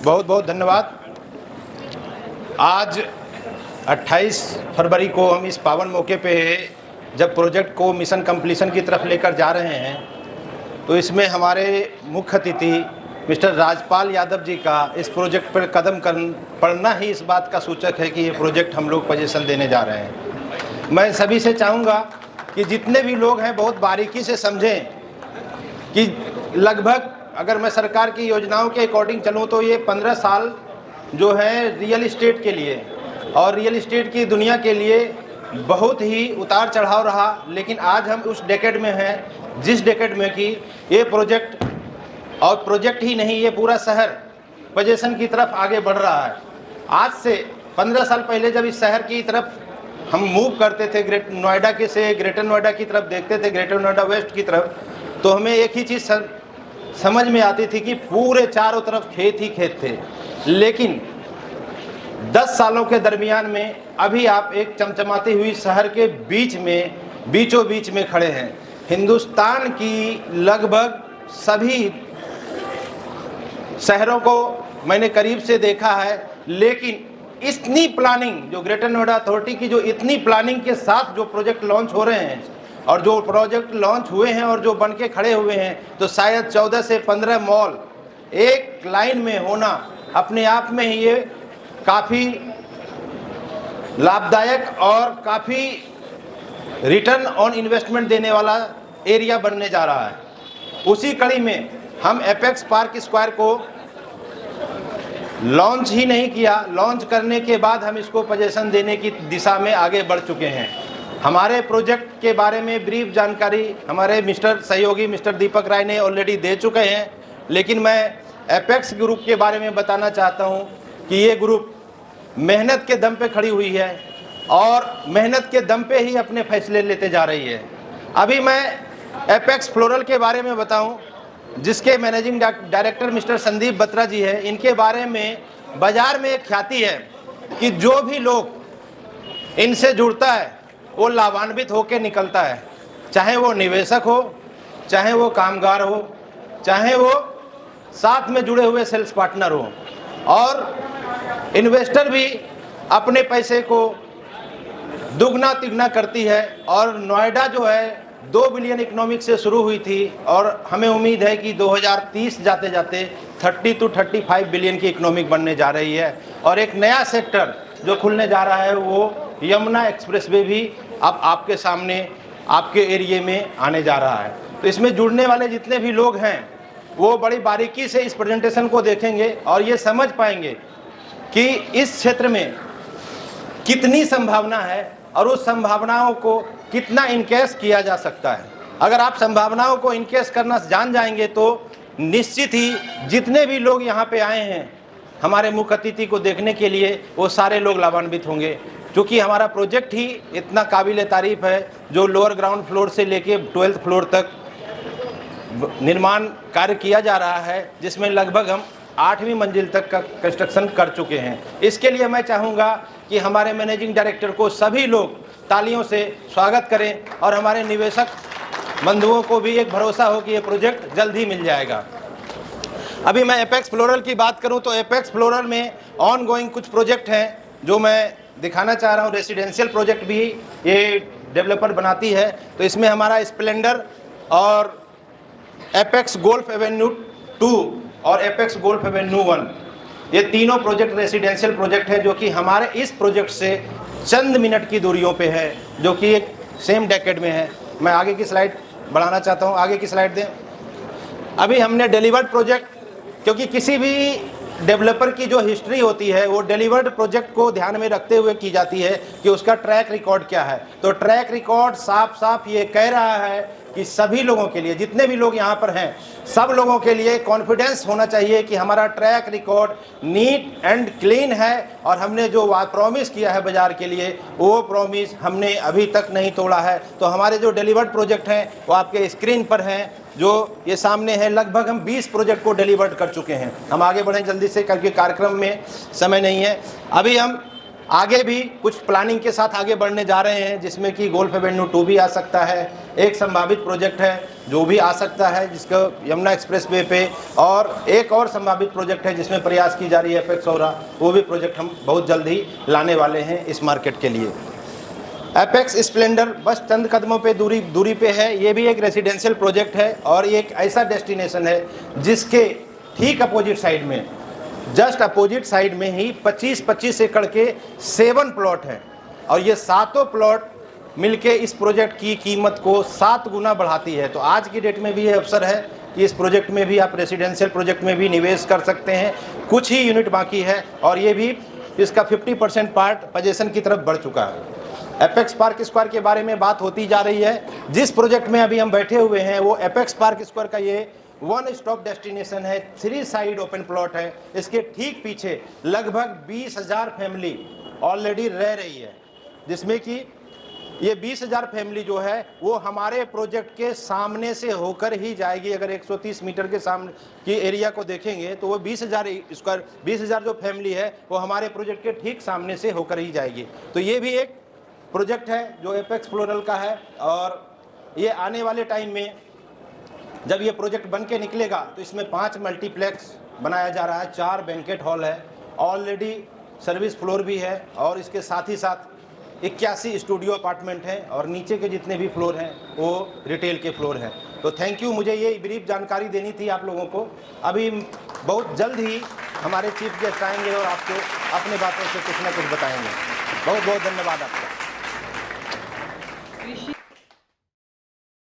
बहुत बहुत धन्यवाद। आज 28 फरवरी को हम इस पावन मौके पे जब प्रोजेक्ट को मिशन कंप्लीशन की तरफ लेकर जा रहे हैं, तो इसमें हमारे मुख्य अतिथि मिस्टर राजपाल यादव जी का इस प्रोजेक्ट पर कदम पड़ना ही इस बात का सूचक है कि ये प्रोजेक्ट हम लोग पोजीशन देने जा रहे हैं। मैं सभी से चाहूँगा कि जितने भी लोग हैं बहुत बारीकी से समझें कि लगभग अगर मैं सरकार की योजनाओं के अकॉर्डिंग चलूँ तो ये 15 साल जो है रियल इस्टेट के लिए और रियल इस्टेट की दुनिया के लिए बहुत ही उतार चढ़ाव रहा, लेकिन आज हम उस डेकेड में हैं जिस डेकेड में कि ये प्रोजेक्ट और प्रोजेक्ट ही नहीं, ये पूरा शहर पोजीशन की तरफ आगे बढ़ रहा है। आज से 15 साल पहले जब इस शहर की तरफ हम मूव करते थे, ग्रेटर नोएडा की तरफ देखते थे, ग्रेटर नोएडा वेस्ट की तरफ, तो हमें एक ही चीज़ समझ में आती थी कि पूरे चारों तरफ खेत ही खेत थे। लेकिन 10 सालों के दरमियान में अभी आप एक चमचमाती हुई शहर के बीचों बीच में खड़े हैं। हिंदुस्तान की लगभग सभी शहरों को मैंने करीब से देखा है, लेकिन इतनी प्लानिंग जो ग्रेटर नोएडा अथॉरिटी की जो इतनी प्लानिंग के साथ जो प्रोजेक्ट लॉन्च हो रहे हैं और जो प्रोजेक्ट लॉन्च हुए हैं और जो बन के खड़े हुए हैं, तो शायद 14 से 15 मॉल एक लाइन में होना अपने आप में ही ये काफ़ी लाभदायक और काफ़ी रिटर्न ऑन इन्वेस्टमेंट देने वाला एरिया बनने जा रहा है। उसी कड़ी में हम एपेक्स पार्क स्क्वायर को लॉन्च ही नहीं किया, लॉन्च करने के बाद हम इसको पोजीशन देने की दिशा में आगे बढ़ चुके हैं। हमारे प्रोजेक्ट के बारे में ब्रीफ जानकारी हमारे सहयोगी मिस्टर दीपक राय ने ऑलरेडी दे चुके हैं, लेकिन मैं एपेक्स ग्रुप के बारे में बताना चाहता हूं कि ये ग्रुप मेहनत के दम पे खड़ी हुई है और मेहनत के दम पे ही अपने फैसले लेते जा रही है। अभी मैं एपेक्स फ्लोरल के बारे में बताऊं, जिसके managing director mister Sandeep Batra ji है। इनके बारे में बाज़ार में एक ख्याति है कि जो भी लोग इनसे जुड़ता है वो लाभान्वित होकर निकलता है, चाहे वो निवेशक हो, चाहे वो कामगार हो, चाहे वो साथ में जुड़े हुए सेल्स पार्टनर हो, और इन्वेस्टर भी अपने पैसे को दुगना तिगना करती है। और नोएडा जो है 2 बिलियन इकोनॉमिक से शुरू हुई थी और हमें उम्मीद है कि 2030 जाते जाते 30 to 35 बिलियन की इकोनॉमिक बनने जा रही है। और एक नया सेक्टर जो खुलने जा रहा है वो यमुना एक्सप्रेसवे भी अब आपके सामने आपके एरिए में आने जा रहा है। तो इसमें जुड़ने वाले जितने भी लोग हैं वो बड़ी बारीकी से इस प्रेजेंटेशन को देखेंगे और ये समझ पाएंगे कि इस क्षेत्र में कितनी संभावना है और उस संभावनाओं को कितना इनकेस किया जा सकता है। अगर आप संभावनाओं को इनकेस करना जान जाएंगे तो निश्चित ही जितने भी लोग यहाँ पे आए हैं हमारे मुख्य अतिथि को देखने के लिए, वो सारे लोग लाभान्वित होंगे, क्योंकि हमारा प्रोजेक्ट ही इतना काबिल तारीफ है जो लोअर ग्राउंड फ्लोर से लेके 12th फ्लोर तक निर्माण कार्य किया जा रहा है, जिसमें लगभग हम 8वीं मंजिल तक का कंस्ट्रक्शन कर चुके हैं। इसके लिए मैं चाहूँगा कि हमारे मैनेजिंग डायरेक्टर को सभी लोग तालियों से स्वागत करें और हमारे निवेशक बंधुओं को भी एक भरोसा हो कि ये प्रोजेक्ट जल्द ही मिल जाएगा। अभी मैं एपेक्स फ्लोरल की बात करूं तो एपेक्स फ्लोरल में ऑन गोइंग कुछ प्रोजेक्ट हैं जो मैं दिखाना चाह रहा हूं। रेसिडेंशियल प्रोजेक्ट भी ये डेवलपर बनाती है, तो इसमें हमारा स्प्लेंडर और एपेक्स गोल्फ एवेन्यू 2 और एपेक्स गोल्फ एवेन्यू 1, ये तीनों प्रोजेक्ट रेसिडेंशियल प्रोजेक्ट है जो कि हमारे इस प्रोजेक्ट से चंद मिनट की दूरियों पे है, जो कि एक सेम डेकेड में है। मैं आगे की स्लाइड बढ़ाना चाहता हूँ, आगे की स्लाइड दें। अभी हमने डिलीवर्ड प्रोजेक्ट, क्योंकि किसी भी डेवलपर की जो हिस्ट्री होती है वो डिलीवर्ड प्रोजेक्ट को ध्यान में रखते हुए की जाती है कि उसका ट्रैक रिकॉर्ड क्या है। तो ट्रैक रिकॉर्ड साफ साफ ये कह रहा है कि सभी लोगों के लिए, जितने भी लोग यहाँ पर हैं, सब लोगों के लिए कॉन्फिडेंस होना चाहिए कि हमारा track record neat and clean है और हमने जो प्रॉमिस किया है बाज़ार के लिए वो प्रॉमिस हमने अभी तक नहीं तोड़ा है। तो हमारे जो डिलीवर्ड प्रोजेक्ट हैं वो आपके स्क्रीन पर हैं, जो ये सामने है। लगभग हम 20 प्रोजेक्ट को डिलीवर्ड कर चुके हैं। हम आगे बढ़ें जल्दी से, क्योंकि कार्यक्रम में समय नहीं है। अभी हम आगे भी कुछ प्लानिंग के साथ आगे बढ़ने जा रहे हैं, जिसमें कि गोल्फ एवेन्यू 2 भी आ सकता है। एक संभावित प्रोजेक्ट है जो भी आ सकता है, जिसको यमुना एक्सप्रेस वे पे, और एक और संभावित प्रोजेक्ट है जिसमें प्रयास की जा रही है एपेक्स और वो भी प्रोजेक्ट हम बहुत जल्द ही लाने वाले हैं इस मार्केट के लिए। एपेक्स स्प्लेंडर बस चंद कदमों पे दूरी पे है। ये भी एक रेजिडेंशियल प्रोजेक्ट है और ये एक ऐसा डेस्टिनेशन है जिसके ठीक अपोजिट साइड में, जस्ट अपोजिट साइड में ही 25-25 एकड़ के 7 प्लॉट हैं और ये सातों प्लॉट मिलके इस प्रोजेक्ट की कीमत को 7 गुना बढ़ाती है। तो आज की डेट में भी ये अवसर है कि इस प्रोजेक्ट में भी आप रेजिडेंशियल प्रोजेक्ट में भी निवेश कर सकते हैं। कुछ ही यूनिट बाकी है और ये भी इसका 50% पार्ट पोजीशन की तरफ बढ़ चुका है। एपेक्स पार्क स्क्वायर के बारे में बात होती जा रही है। जिस प्रोजेक्ट में अभी हम बैठे हुए हैं वो एपेक्स पार्क स्क्वायर का ये 1 स्टॉप डेस्टिनेशन है, 3 साइड ओपन प्लॉट है। इसके ठीक पीछे लगभग 20,000 फैमिली ऑलरेडी रह रही है, जिसमें कि ये 20,000 फैमिली जो है वो हमारे प्रोजेक्ट के सामने से होकर ही जाएगी। अगर 130 मीटर के सामने की एरिया को देखेंगे तो वो 20,000 जो फैमिली है वो हमारे प्रोजेक्ट के ठीक सामने से होकर ही जाएगी। तो ये भी एक प्रोजेक्ट है जो एपेक्स फ्लोरल का है और ये आने वाले टाइम में जब ये प्रोजेक्ट बन के निकलेगा तो इसमें 5 मल्टीप्लेक्स बनाया जा रहा है, 4 बैंकेट हॉल है, ऑलरेडी सर्विस फ्लोर भी है और इसके साथ ही साथ 81 स्टूडियो अपार्टमेंट हैं और नीचे के जितने भी फ्लोर हैं वो रिटेल के फ्लोर हैं। तो थैंक यू, मुझे ये ब्रीफ जानकारी देनी थी आप लोगों को। अभी बहुत जल्द ही हमारे चीफ गेस्ट आएंगे और आपको अपने बातों से कुछ ना कुछ बताएंगे। बहुत बहुत धन्यवाद आपका।